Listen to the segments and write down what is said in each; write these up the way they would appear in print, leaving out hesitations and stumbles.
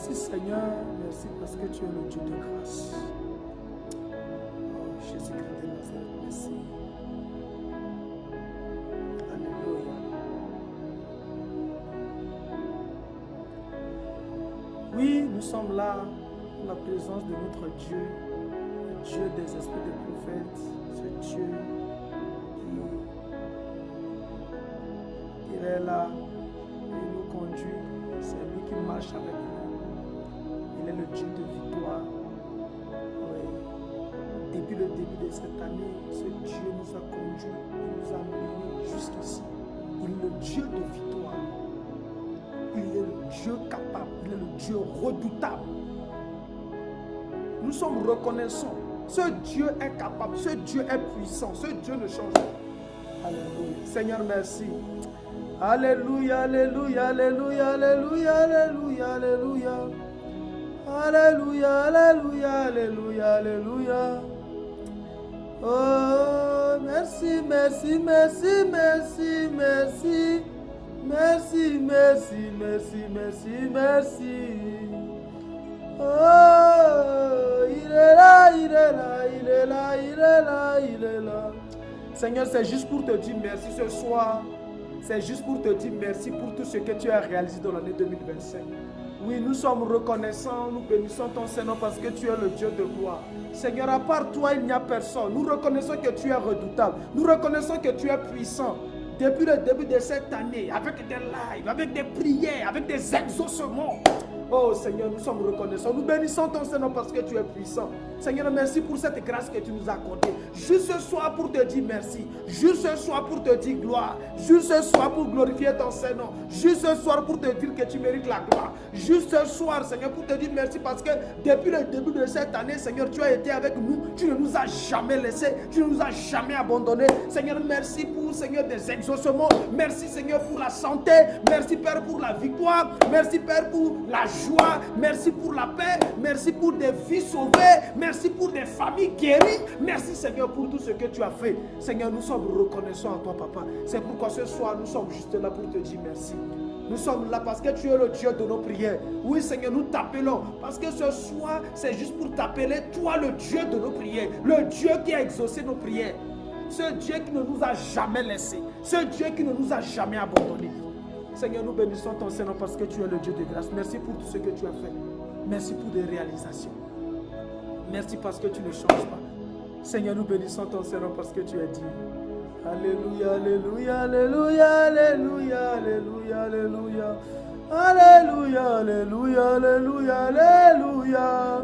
Merci Seigneur, merci parce que tu es le Dieu de grâce. Oh Jésus-Christ de Nazareth, merci. Alléluia. Oui, nous sommes là pour la présence de notre Dieu, le Dieu des esprits des prophètes, ce Dieu qui est là, il nous conduit, c'est lui qui marche avec nous. Il est le Dieu de victoire. Oui. Depuis le début de cette année, ce Dieu nous a conduits, il nous a menés jusqu'ici. Il est le Dieu de victoire. Il est le Dieu capable, il est le Dieu redoutable. Nous sommes reconnaissants. Ce Dieu est capable, ce Dieu est puissant, ce Dieu ne change pas. Alléluia. Seigneur, merci. Alléluia, alléluia, alléluia, alléluia, alléluia, alléluia. Alléluia, alléluia, alléluia, alléluia. Oh, merci, merci, merci, merci, merci. Merci, merci, merci, merci, merci. Oh, il est là, il est là, il est là, il est là, il est là. Seigneur, c'est juste pour te dire merci ce soir. C'est juste pour te dire merci pour tout ce que tu as réalisé dans l'année 2025. Oui, nous sommes reconnaissants, nous bénissons ton Seigneur parce que tu es le Dieu de gloire. Seigneur, à part toi, il n'y a personne. Nous reconnaissons que tu es redoutable. Nous reconnaissons que tu es puissant. Depuis le début de cette année, avec des lives, avec des prières, avec des exaucements. Oh Seigneur, nous sommes reconnaissants. Nous bénissons ton Seigneur parce que tu es puissant. Seigneur, merci pour cette grâce que tu nous as accordée. Juste ce soir pour te dire merci. Juste ce soir pour te dire gloire. Juste ce soir pour glorifier ton Seigneur. Juste ce soir pour te dire que tu mérites la gloire. Juste ce soir, Seigneur, pour te dire merci parce que depuis le début de cette année, Seigneur, tu as été avec nous. Tu ne nous as jamais laissés. Tu ne nous as jamais abandonnés. Seigneur, merci pour, Seigneur, des exaucements. Merci, Seigneur, pour la santé. Merci, Père, pour la victoire. Merci, Père, pour la joie. Merci pour la paix. Merci pour des vies sauvées. Merci pour des familles guéries. Merci, Seigneur, pour tout ce que tu as fait. Seigneur, nous sommes reconnaissants à toi, Papa. C'est pourquoi ce soir, nous sommes juste là pour te dire merci. Nous sommes là parce que tu es le Dieu de nos prières. Oui, Seigneur, nous t'appelons. Parce que ce soir, c'est juste pour t'appeler, toi, le Dieu de nos prières. Le Dieu qui a exaucé nos prières. Ce Dieu qui ne nous a jamais laissés. Ce Dieu qui ne nous a jamais abandonnés. Seigneur, nous bénissons ton Seigneur parce que tu es le Dieu de grâce. Merci pour tout ce que tu as fait. Merci pour des réalisations. Merci parce que tu ne changes pas. Seigneur, nous bénissons ton Seigneur parce que tu es digne. Alléluia, alléluia, alléluia, alléluia, alléluia, alléluia. Alléluia, alléluia, alléluia, alléluia.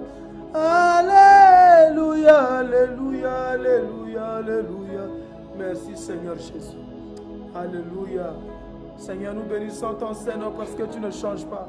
Alléluia, alléluia, alléluia, alléluia. Merci Seigneur Jésus. Alléluia. Seigneur, nous bénissons ton Seigneur parce que tu ne changes pas.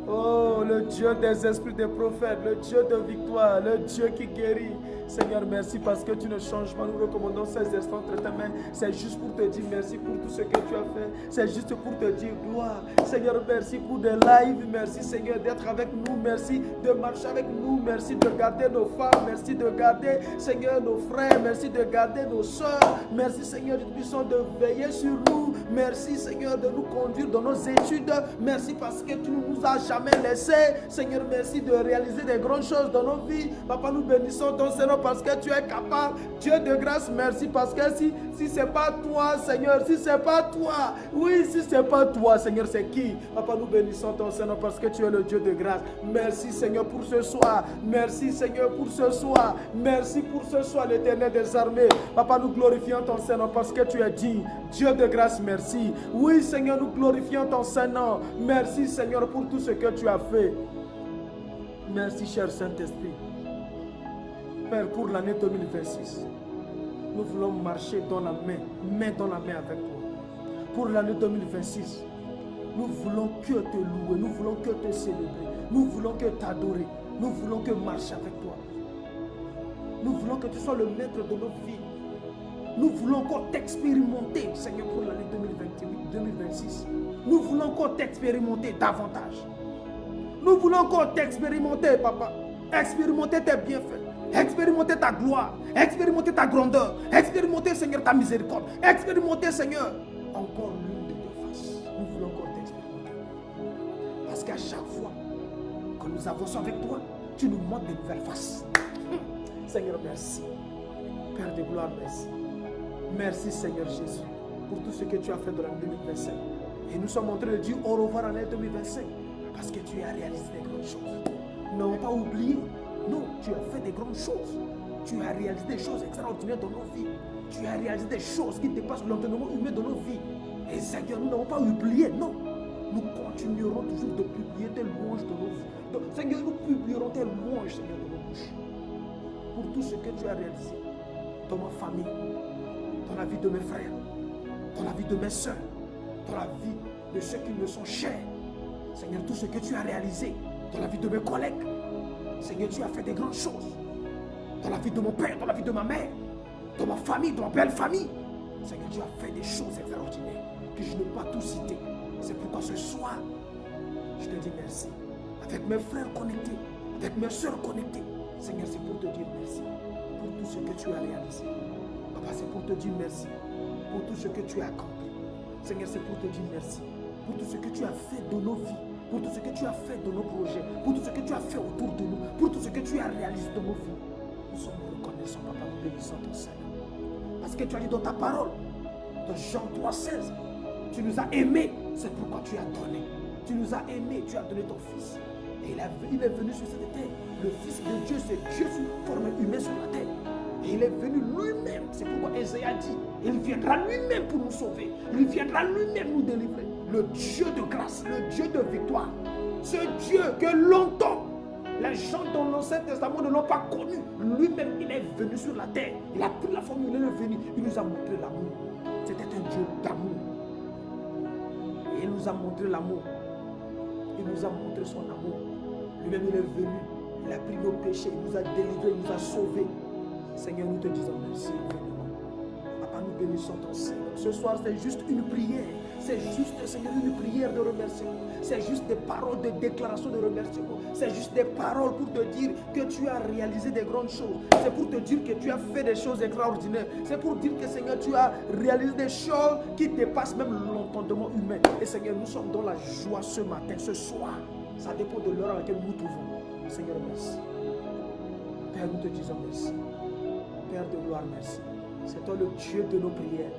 Oh, le Dieu des esprits des prophètes, le Dieu de victoire, le Dieu qui guérit. Seigneur, merci parce que tu ne changes pas. Nous recommandons ces instants entre tes mains. C'est juste pour te dire merci pour tout ce que tu as fait. C'est juste pour te dire gloire. Seigneur, merci pour des lives. Merci, Seigneur, d'être avec nous. Merci de marcher avec nous. Merci de garder nos femmes. Merci de garder, Seigneur, nos frères. Merci de garder nos soeurs. Merci, Seigneur, de puissance de veiller sur nous. Merci, Seigneur, de nous conduire dans nos études. Merci parce que tu ne nous as jamais laissés. Seigneur, merci de réaliser des grandes choses dans nos vies. Papa, nous bénissons ton Seigneur parce que tu es capable. Dieu de grâce, merci parce que si ce n'est pas toi, Seigneur, si ce n'est pas toi, oui, si ce n'est pas toi, Seigneur, c'est qui? Papa, nous bénissons ton Seigneur parce que tu es le Dieu de grâce. Merci, Seigneur, pour ce soir. Merci, Seigneur, pour ce soir. Merci pour ce soir, l'Éternel des armées. Papa, nous glorifions ton Seigneur parce que tu es digne. Dieu de grâce, merci. Oui, Seigneur, nous glorifions ton Seigneur. Merci, Seigneur, pour tout ce que tu as fait. Merci, cher Saint-Esprit. Père, pour l'année 2026, nous voulons marcher dans la main dans la main avec toi. Pour l'année 2026, nous voulons que te louer, nous voulons que te célébrer, nous voulons que t'adorer, nous voulons que marcher avec toi. Nous voulons que tu sois le maître de nos vies. Nous voulons encore t'expérimenter, Seigneur, pour l'année 2026. Nous voulons encore t'expérimenter davantage. Nous voulons encore t'expérimenter, Papa. Expérimenter tes bienfaits. Expérimenter ta gloire, expérimenter ta grandeur, expérimenter, Seigneur, ta miséricorde, expérimenter, Seigneur, encore l'une de tes faces. Nous voulons encore t'expérimenter. Parce qu'à chaque fois Quand nous avançons avec toi, tu nous montres de nouvelles faces. Seigneur, merci. Père de gloire, merci. Merci Seigneur Jésus pour tout ce que tu as fait dans l'année 2025. Et nous sommes en train de dire au revoir en l'année 2025 parce que tu as réalisé des grandes choses. Nous n'avons pas oublié. Non, tu as fait des grandes choses. Tu as réalisé des choses extraordinaires dans nos vies. Tu as réalisé des choses qui dépassent l'entendement humain dans nos vies. Et Seigneur, nous n'avons pas oublié, non. Nous continuerons toujours de publier tes louanges dans nos vies. Donc, Seigneur, nous publierons tes louanges, Seigneur, dans nos bouches. Pour tout ce que tu as réalisé dans ma famille, dans la vie de mes frères, dans la vie de mes soeurs, dans la vie de ceux qui me sont chers. Seigneur, tout ce que tu as réalisé dans la vie de mes collègues. Seigneur, tu as fait des grandes choses. Dans la vie de mon père, dans la vie de ma mère, dans ma famille, dans ma belle famille. Seigneur, tu as fait des choses extraordinaires que je ne peux pas tout citer. C'est pourquoi ce soir, je te dis merci. Avec mes frères connectés, avec mes soeurs connectées. Seigneur, c'est pour te dire merci. Pour tout ce que tu as réalisé. Papa, c'est pour te dire merci. Pour tout ce que tu as accompli. Seigneur, c'est pour te dire merci. Pour tout ce que tu as fait dans nos vies. Pour tout ce que tu as fait dans nos projets. Pour tout ce que tu as fait autour de nous. Pour tout ce que tu as réalisé dans nos vies. Nous sommes reconnaissants, Papa, nous bénissons ton Seigneur. Parce que tu as dit dans ta parole, dans Jean 3,16, tu nous as aimés, c'est pourquoi tu as donné. Tu nous as aimés, tu as donné ton Fils. Et il est venu sur cette terre. Le Fils de Dieu, c'est Dieu sous forme humaine sur la terre. Et il est venu lui-même, c'est pourquoi Ésaïe a dit, il viendra lui-même pour nous sauver. Il viendra lui-même nous délivrer. Le Dieu de grâce, le Dieu de victoire. Ce Dieu que longtemps, les gens dans l'Ancien Testament ne l'ont pas connu. Lui-même, il est venu sur la terre. Il a pris la forme, il est venu. Il nous a montré l'amour. C'était un Dieu d'amour. Et il nous a montré l'amour. Il nous a montré son amour. Lui-même, il est venu. Il a pris nos péchés. Il nous a délivrés. Il nous a sauvés. Seigneur, nous te disons merci. Papa, nous bénissons ton Seigneur. Ce soir, c'est juste une prière. C'est juste, Seigneur, une prière de remerciement. C'est juste des paroles de déclaration de remerciement. C'est juste des paroles pour te dire que tu as réalisé des grandes choses. C'est pour te dire que tu as fait des choses extraordinaires. C'est pour dire que, Seigneur, tu as réalisé des choses qui dépassent même l'entendement humain. Et Seigneur, nous sommes dans la joie ce matin, ce soir. Ça dépend de l'heure à laquelle nous nous trouvons. Seigneur, merci. Père, nous te disons merci. Père de gloire, merci. C'est toi le Dieu de nos prières.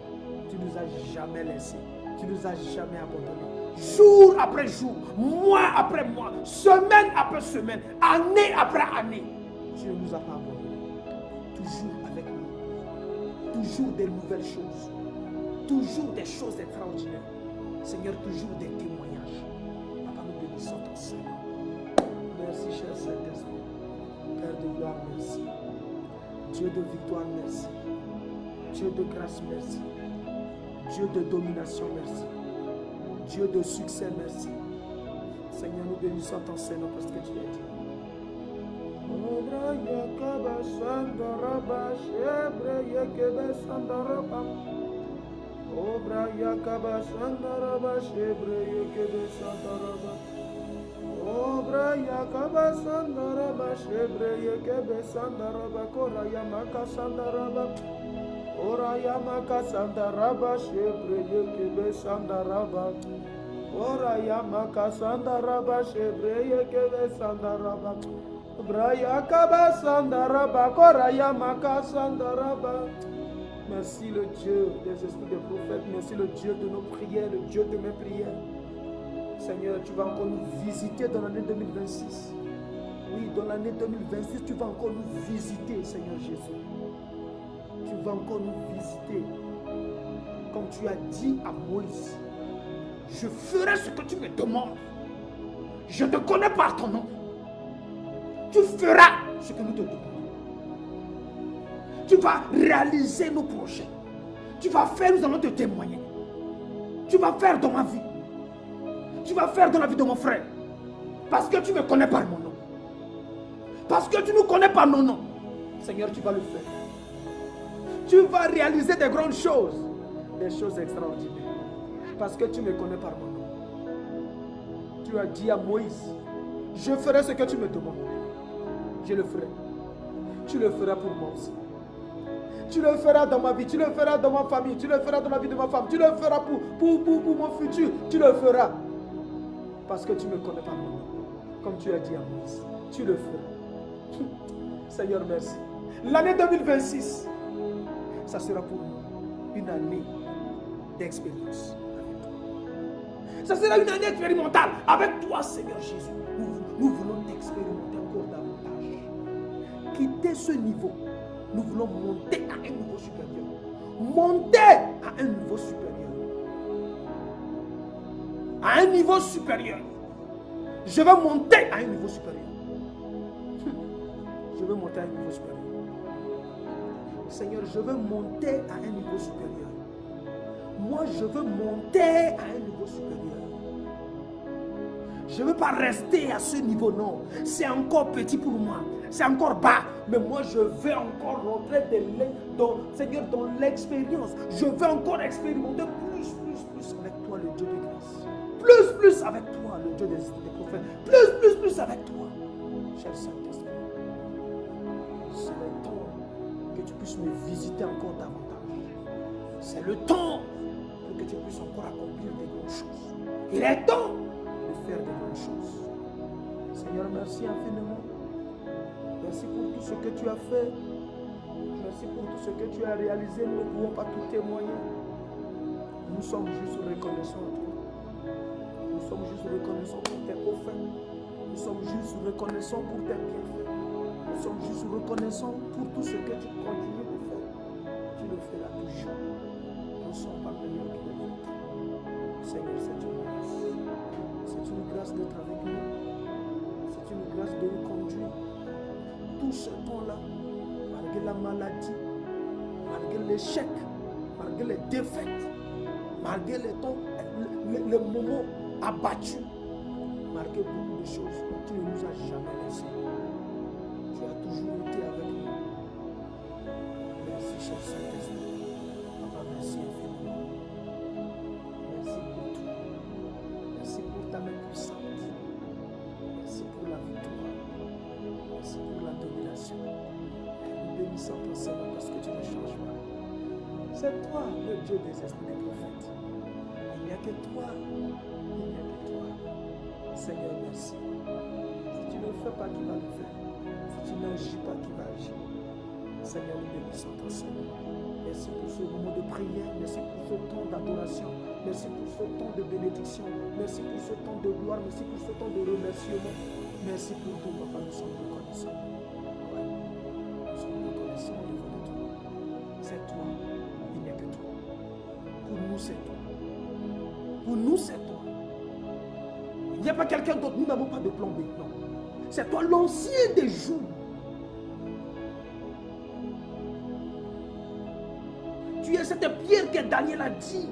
Tu nous as jamais laissés. Tu nous as jamais abandonnés. Jour après jour, mois après mois, semaine après semaine, année après année, tu ne nous as pas abandonnés. Toujours avec nous. Toujours des nouvelles choses. Toujours des choses extraordinaires. Seigneur, toujours des témoignages. Papa, nous bénissons ton Seigneur. Merci, cher Saint-Esprit. Père de gloire, merci. Dieu de victoire, merci. Dieu de grâce, merci. Dieu de domination, merci. Dieu de succès, merci. Seigneur, nous bénissons ton Seigneur parce que tu as dit. Obra yakaba sandaraba shebreye kebe sandaraba koraya maka sandaraba oraya maka sandaraba shebreye kebe sandaraba oraya maka sandaraba shebreye kebe sandaraba braya kaba sandaraba koraya maka sandaraba. Merci le Dieu des esprits des prophètes, merci le Dieu de nos prières, le Dieu de mes prières. Seigneur, tu vas encore nous visiter dans l'année 2026. Oui, dans l'année 2026, tu vas encore nous visiter, Seigneur Jésus. Tu vas encore nous visiter. Comme tu as dit à Moïse, je ferai ce que tu me demandes. Je te connais par ton nom. Tu feras ce que nous te demandons. Tu vas réaliser nos projets. Tu vas faire, nous allons te témoigner. Tu vas faire dans ma vie. Tu vas faire dans la vie de mon frère. Parce que tu me connais par mon nom. Parce que tu nous connais par nos noms. Seigneur, tu vas le faire. Tu vas réaliser des grandes choses. Des choses extraordinaires. Parce que tu me connais par mon nom. Tu as dit à Moïse, je ferai ce que tu me demandes. Je le ferai. Tu le feras pour moi aussi. Tu le feras dans ma vie, tu le feras dans ma famille, tu le feras dans la vie de ma femme, tu le feras pour mon futur, tu le feras. Parce que tu me connais par mon nom. comme tu as dit à Moïse. Tu le feras. Seigneur, merci. L'année 2026, ça sera pour nous une année d'expérience. Ça sera une année expérimentale avec toi, Seigneur Jésus. Nous voulons t'expérimenter encore davantage. Quitter ce niveau. Nous voulons monter à un niveau supérieur. Monter à un niveau supérieur. À un niveau supérieur. Je veux monter à un niveau supérieur. Je veux monter à un niveau supérieur. Seigneur, je veux monter à un niveau supérieur. Moi, je veux monter à un niveau supérieur. Je ne veux pas rester à ce niveau, non. C'est encore petit pour moi. C'est encore bas. Mais moi, je veux encore rentrer Seigneur, dans l'expérience. Je veux encore expérimenter plus avec toi, le Dieu de grâce. Plus avec toi, le Dieu des prophètes. Plus avec toi, cher Saint-Esprit. C'est le temps que tu puisses me visiter encore davantage. C'est le temps pour que tu puisses encore accomplir des grandes choses. Il est temps de faire des grandes choses. Seigneur, merci infiniment. Merci pour tout ce que tu as fait. Merci pour tout ce que tu as réalisé. Nous ne pouvons pas tout témoigner. Nous sommes juste reconnaissants à toi. Nous sommes juste reconnaissants pour tes offres. Nous sommes juste reconnaissants pour tes bienfaits. Nous sommes juste reconnaissants pour tout ce que tu continues de faire. Tu le feras toujours. Nous ne sommes pas meilleurs que les autres. Seigneur, c'est une grâce. C'est une grâce d'être avec nous. C'est une grâce de nous conduire. Tout ce temps-là, malgré la maladie, malgré l'échec, malgré les défaites, malgré les moments abattus, malgré beaucoup de choses, tu ne nous as jamais laissés. Tu as toujours été avec nous. Merci, cher Saint-Esprit. Papa, merci infiniment. Merci pour tout. Merci pour ta main puissante. Merci pour la victoire. Merci pour la domination. Nous bénissons ton Seigneur parce que tu ne changes pas. C'est toi, le Dieu des esprits des prophètes. Il n'y a que toi. Il n'y a que toi. Seigneur, merci. Si tu ne le fais pas, qui va le faire? Si tu n'agis pas, qui va agir? Seigneur, nous bénissons ton Seigneur. Merci pour ce moment de prière. Merci pour ce temps d'adoration. Merci pour ce temps de bénédiction. Merci pour ce temps de gloire. Merci pour ce temps de remerciement. Merci pour tout, papa. Nous sommes reconnaissants. Ouais. Nous sommes reconnaissants au niveau de toi. C'est toi. Il n'y a que toi. Pour nous, c'est toi. Pour nous, c'est toi. Il n'y a pas quelqu'un d'autre. Nous n'avons pas de plan B. Non. C'est toi, l'ancien des jours. Tu es cette pierre que Daniel a dit.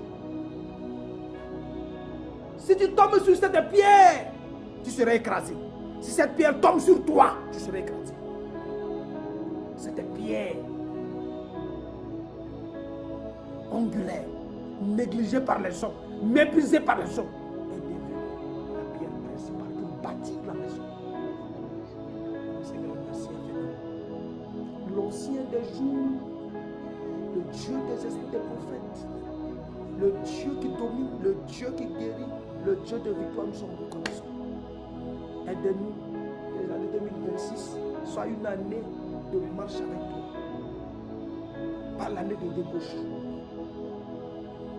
Si tu tombes sur cette pierre, tu seras écrasé. Si cette pierre tombe sur toi, tu seras écrasé. Cette pierre angulaire, négligée par les hommes, méprisée par les hommes, est devenue la pierre principale pour bâtir la maison. Seigneur, merci infiniment. L'ancien des jours, le Dieu des esprits des prophètes, le Dieu qui domine, le Dieu qui guérit, le Dieu de victoire, nous sommes reconnaissants. Aide-nous que l'année 2026 soit une année de marche avec toi. Pas l'année de débauche,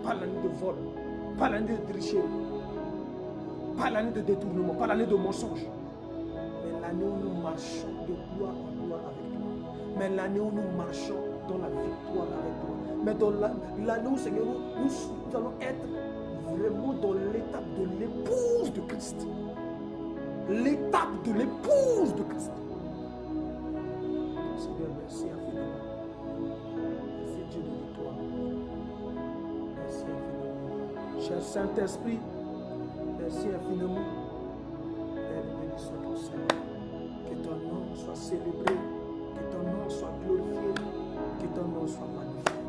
pas l'année de vol, pas l'année de tricherie, pas l'année de détournement, pas l'année de mensonge. Mais l'année où nous marchons de gloire en gloire avec toi. Mais l'année où nous marchons dans la victoire avec toi. Mais dans l'année où, Seigneur, nous allons être vraiment dans l'étape de l'épouse de Christ. L'étape de l'épouse de Christ. Seigneur, merci infiniment. Merci Dieu de victoire. Merci infiniment. Cher Saint-Esprit, merci infiniment. Père, bénissons ton Seigneur. Que ton nom soit célébré, que ton nom soit glorifié, que ton nom soit magnifié.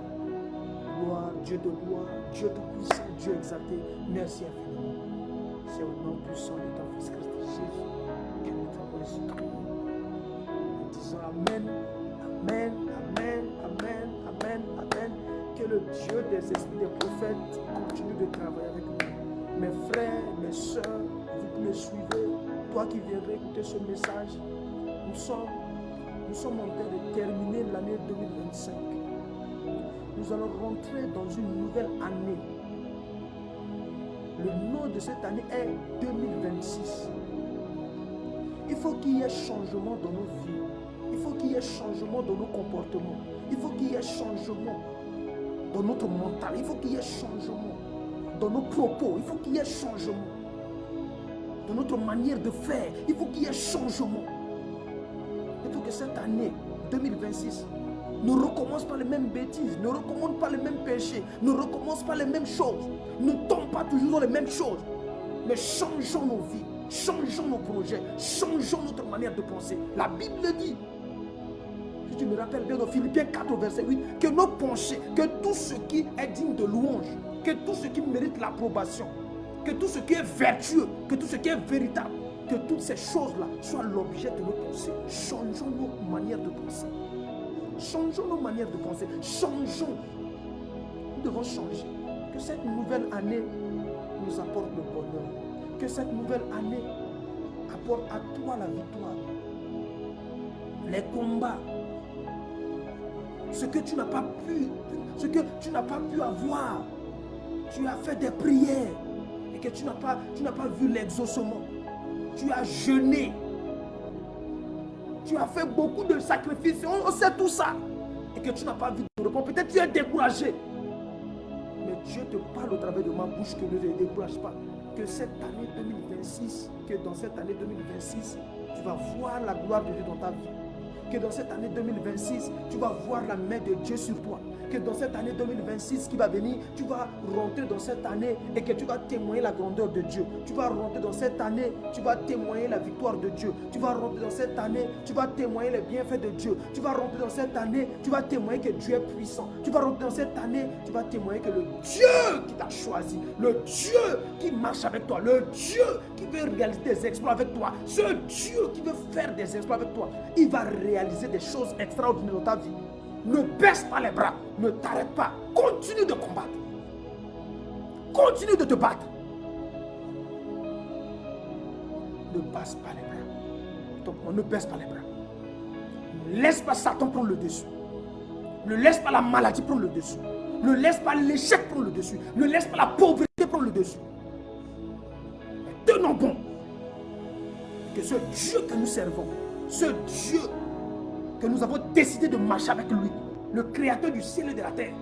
Gloire, Dieu de gloire, Dieu tout-puissant, Dieu exalté. Merci infiniment. C'est au nom puissant de ton Fils Christ Jésus que nous t'avons ainsi prié. Nous disons Amen, Amen, Amen, Amen, Amen, Amen. Que le Dieu des esprits des prophètes continue de travailler avec nous. Mes frères, mes soeurs, vous me suivez toi qui viendrais écouter ce message, nous sommes en train de terminer l'année 2025. Nous allons rentrer dans une nouvelle année. Le nom de cette année est 2026. Il faut qu'il y ait changement dans nos vies. Il faut qu'il y ait changement dans nos comportements. Il faut qu'il y ait changement dans notre mental. Il faut qu'il y ait changement dans nos propos. Il faut qu'il y ait changement dans notre manière de faire. Il faut qu'il y ait changement. Il faut que cette année 2026 ne recommence pas les mêmes bêtises, ne recommence pas les mêmes péchés, ne recommence pas les mêmes choses, ne tombe pas toujours dans les mêmes choses, mais changeons nos vies, changeons nos projets, changeons notre manière de penser. La Bible dit, si tu me rappelles bien dans Philippiens 4 verset 8, que nos pensées, que tout ce qui est digne de louange, que tout ce qui mérite l'approbation, que tout ce qui est vertueux, que tout ce qui est véritable, que toutes ces choses-là soient l'objet de nos pensées. Changeons nos manières de penser. Changeons nos manières de penser. Changeons. Nous devons changer. Que cette nouvelle année nous apporte le bonheur. Que cette nouvelle année apporte à toi la victoire. Les combats. Ce que tu n'as pas pu avoir. Tu as fait des prières et que tu n'as pas vu l'exaucement. Tu as jeûné. Tu as fait beaucoup de sacrifices. On sait tout ça. Et que tu n'as pas vu de réponse. Peut-être tu es découragé. Mais Dieu te parle au travers de ma bouche que ne te décourage pas. Que cette année 2026, que dans cette année 2026, tu vas voir la gloire de Dieu dans ta vie. Que dans cette année 2026, tu vas voir la main de Dieu sur toi. Que dans cette année 2026 qui va venir, tu vas rentrer dans cette année et que tu vas témoigner la grandeur de Dieu. Tu vas rentrer dans cette année, tu vas témoigner la victoire de Dieu. Tu vas rentrer dans cette année, tu vas témoigner les bienfaits de Dieu. Tu vas rentrer dans cette année, tu vas témoigner que Dieu est puissant. Tu vas rentrer dans cette année, tu vas témoigner que le Dieu qui t'a choisi, le Dieu qui marche avec toi, le Dieu qui veut réaliser des exploits avec toi, ce Dieu qui veut faire des exploits avec toi, il va réaliser des choses extraordinaires dans ta vie. Ne baisse pas les bras, ne t'arrête pas, continue de combattre, continue de te battre. Ne baisse pas les bras, ne baisse pas les bras. Ne laisse pas Satan prendre le dessus. Ne laisse pas la maladie prendre le dessus. Ne laisse pas l'échec prendre le dessus. Ne laisse pas la pauvreté prendre le dessus. Tenons bon que ce Dieu que nous servons, ce Dieu que nous avons décidé de marcher avec lui, le créateur du ciel et de la terre,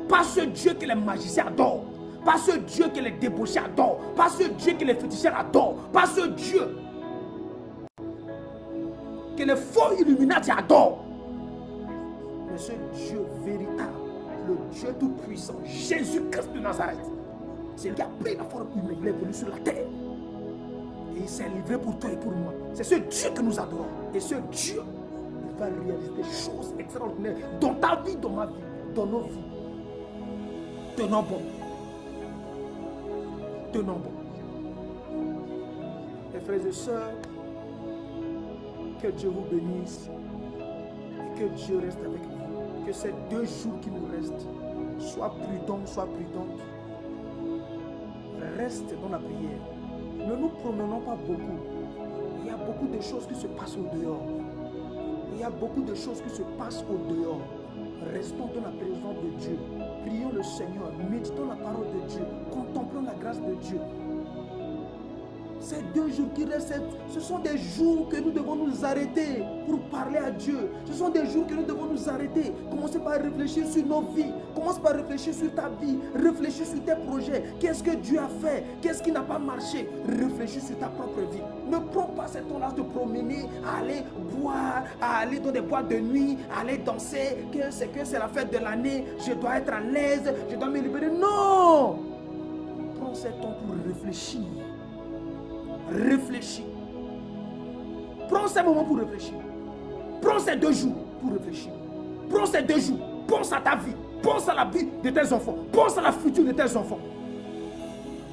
pas ce Dieu que les magiciens adorent, pas ce Dieu que les débauchés adorent, pas ce Dieu que les féticheurs adorent, pas ce Dieu que les faux illuminati adorent, mais ce Dieu véritable, le Dieu tout-puissant, Jésus-Christ de Nazareth. C'est lui qui a pris la forme humaine, il est venu sur la terre et il s'est livré pour toi et pour moi. C'est ce Dieu que nous adorons, et ce Dieu va réaliser des choses extraordinaires dans ta vie, dans ma vie, dans nos vies. Tenons bon. Tenons bon. Mes frères et sœurs, que Dieu vous bénisse et que Dieu reste avec vous. Que ces 2 jours qui nous restent, sois prudent, sois prudente. Reste dans la prière. Ne nous promenons pas beaucoup. Il y a beaucoup de choses qui se passent au dehors. Il y a beaucoup de choses qui se passent au dehors. Restons dans la présence de Dieu. Prions le Seigneur. Méditons la parole de Dieu. Contemplons la grâce de Dieu. Ces 2 jours qui restent, ce sont des jours que nous devons nous arrêter pour parler à Dieu. Ce sont des jours que nous devons nous arrêter. Commencez par réfléchir sur nos vies. Commence par réfléchir sur ta vie. Réfléchis sur tes projets. Qu'est-ce que Dieu a fait? Qu'est-ce qui n'a pas marché? Réfléchis sur ta propre vie. Ne prends pas ce temps-là de te promener, à aller boire, à aller dans des boîtes de nuit, à aller danser. Que c'est la fête de l'année. Je dois être à l'aise. Je dois me libérer. Non! Prends ce temps pour réfléchir. Réfléchis. Prends ces moments pour réfléchir. Prends ces 2 jours pour réfléchir. Prends ces 2 jours. Pense à ta vie. Pense à la vie de tes enfants. Pense à la future de tes enfants.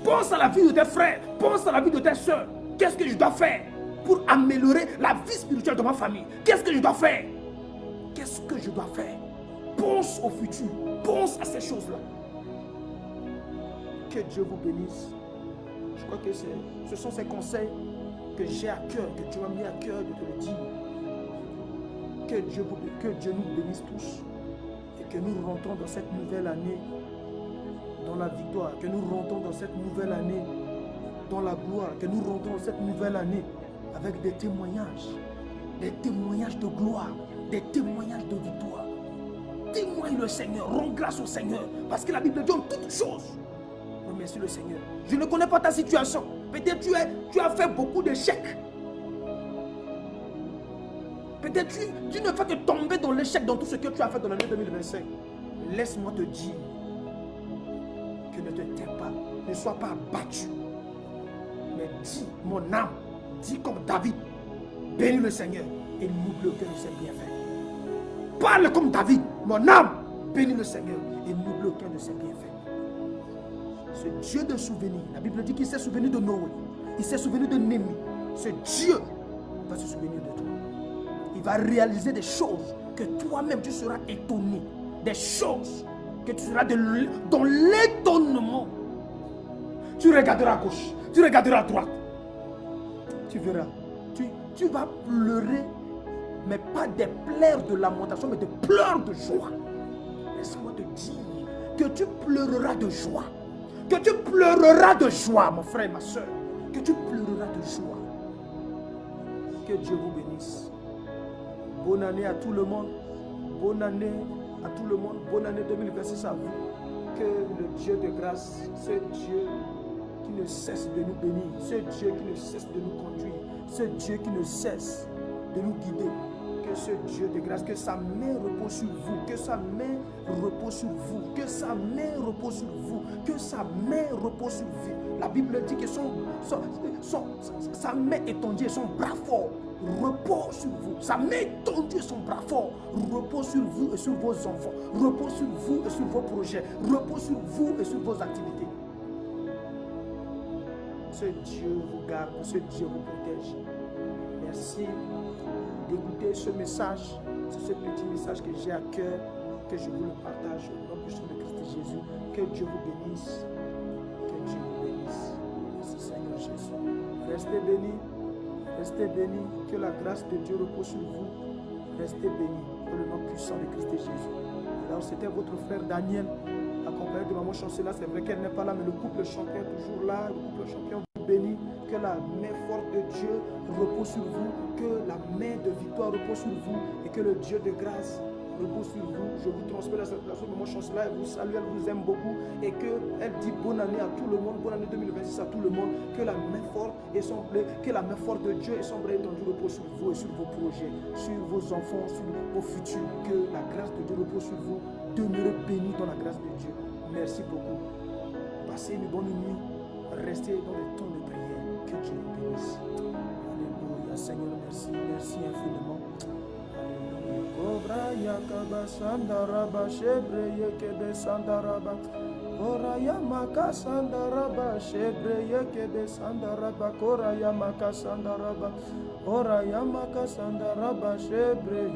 Pense à la vie de tes frères. Pense à la vie de tes soeurs. Qu'est-ce que je dois faire pour améliorer la vie spirituelle de ma famille? Qu'est-ce que je dois faire? Qu'est-ce que je dois faire? Pense au futur. Pense à ces choses-là. Que Dieu vous bénisse. Je crois que ce sont ces conseils que j'ai à cœur, que tu m'as mis à cœur de te le dire. Que Dieu nous bénisse tous et que nous rentrons dans cette nouvelle année dans la victoire, que nous rentrons dans cette nouvelle année dans la gloire, que nous rentrons dans cette nouvelle année avec des témoignages de gloire, des témoignages de victoire. Témoigne le Seigneur, rends grâce au Seigneur, parce que la Bible dit en toutes choses. Remercie le Seigneur. Je ne connais pas ta situation. Peut-être tu as fait beaucoup d'échecs. Peut-être tu ne fais que tomber dans l'échec dans tout ce que tu as fait dans l'année 2025. Laisse-moi te dire que ne te tais pas, ne sois pas abattu. Mais dis, mon âme, dis comme David, bénis le Seigneur et n'oublie aucun de ses bienfaits. Parle comme David, mon âme, bénis le Seigneur et n'oublie aucun de ses bienfaits. Ce Dieu de souvenirs, la Bible dit qu'il s'est souvenu de Noé, il s'est souvenu de Némi. Ce Dieu va se souvenir de toi. Il va réaliser des choses que toi-même tu seras étonné. Des choses que tu seras dans l'étonnement. Tu regarderas à gauche, tu regarderas à droite. Tu verras. Tu vas pleurer, mais pas des pleurs de lamentation, mais des pleurs de joie. Laisse-moi te dire que tu pleureras de joie. Que tu pleureras de joie, mon frère et ma soeur. Que tu pleureras de joie. Que Dieu vous bénisse. Bonne année à tout le monde. Bonne année à tout le monde. Bonne année 2026 à vous. Que le Dieu de grâce, ce Dieu qui ne cesse de nous bénir, ce Dieu qui ne cesse de nous conduire, ce Dieu qui ne cesse de nous guider, que ce Dieu de grâce, que sa main repose sur vous, que sa main repose sur vous, que sa main repose sur vous, que sa main repose sur vous. La Bible dit que sa main étendue et son bras fort repose sur vous. Sa main étendue et son bras fort repose sur vous et sur vos enfants, repose sur vous et sur vos projets, repose sur vous et sur vos activités. Ce Dieu vous garde, ce Dieu vous protège. Merci d'écouter ce message. C'est ce petit message que j'ai à cœur, que je vous le partage au nom puissant de Christ Jésus. Que Dieu vous bénisse. Que Dieu vous bénisse. Merci Seigneur Jésus. Restez bénis. Restez bénis. Que la grâce de Dieu repose sur vous. Restez bénis. Au nom puissant de Christ Jésus. Alors c'était votre frère Daniel, accompagné de maman Chancela. C'est vrai qu'elle n'est pas là, mais le couple champion est toujours là. Le couple champion vous bénit. Que la main forte de Dieu repose sur vous. Que la main de victoire repose sur vous. Et que le Dieu de grâce repose sur vous. Je vous transmets la salutation de maman Chancela. Elle vous salue, elle vous aime beaucoup. Et qu'elle dit bonne année à tout le monde. Bonne année 2026 à tout le monde. Que la main forte et son blé, que la main forte de Dieu et son bras étendu repose sur vous et sur vos projets, sur vos enfants, sur vos futurs. Que la grâce de Dieu repose sur vous. Demeurez bénis dans la grâce de Dieu. Merci beaucoup. Passez une bonne nuit. Restez dans le temps de prière. Que Dieu vous bénisse. Alléluia. Seigneur, merci. Merci infiniment. Alléluia. Sandaraba, Shebreye Kebe Sandaraba, Oraya Maka Sandaraba, Shebreye Kebe Sandaraba, Koraya Maka Sandaraba, Oraya Maka Sandaraba, Shebreye.